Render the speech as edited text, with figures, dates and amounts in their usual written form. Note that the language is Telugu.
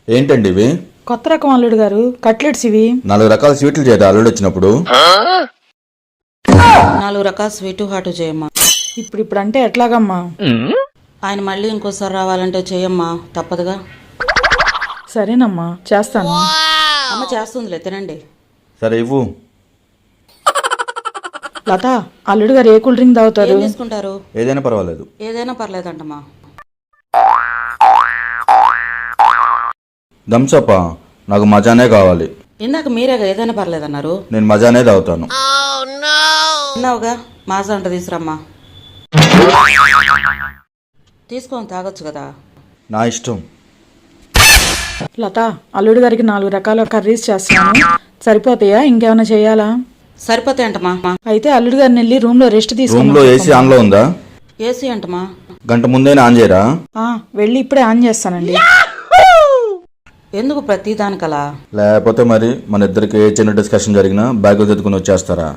ఏంటండి ఇవి? కొత్త రకం అల్లుడు గారు, కట్లెట్స్ ఇవి. 4 రకాల స్వీట్లు చేద్దాం అల్లుడు వచ్చినప్పుడు. 4 రకాల స్వీటు హాటు చేయమ్మా. ఇప్పుడు అంటే ఎట్లాగమ్మా? ఆయన మళ్ళీ ఇంకోసారి రావాలంటే చేయమ్మా, తప్పదుగా. సరేనమ్మా, చేస్తాను. అమ్మ చేస్తుందిలే, తినండి. సరే ఇవ్వు. లత, అల్లుడు గారు ఏ కూల్ డ్రింక్ తాగుతారు? ఏం తీసుకుంటారు? ఏదైనా పర్వాలేదు. ఏదైనా పర్లేదంటమ్మా. థమ్సప్ నాకు మజానే కావాలి. ఇందాక మీరేగా ఏదైనా పర్లేదన్నారు. నేను మజానే తాగుతాను. విన్నావుగా, మాజా అంట తీసురమ్మా. తీసుకొని తాగొచ్చు కదా. నా ఇష్టం. లత, అల్లుడు గారికి 4 రకాల కర్రీస్ చేస్తున్నాను. సరిపోతాయా, ఇంకేమైనా చేయాలా? సరిపోతాయంటమ్మా. అయితే అల్లుడు గారిని వెళ్ళి రూమ్ లో రెస్ట్ రూమ్ తీసుకుని లో ఏసీ ఆన్ లో ఉందా? ఏసీ అంటమ్మా. గంట ముందేనా ఆన్ చేయరా? వెళ్ళి ఇప్పుడే ఆన్ చేస్తానండి. ఎందుకు ప్రతి దానికలా? లేకపోతే మరి మన ఇద్దరికి ఏ చిన్న డిస్కషన్ జరిగినా బ్యాగ్ చదువుకుని వచ్చేస్తారా?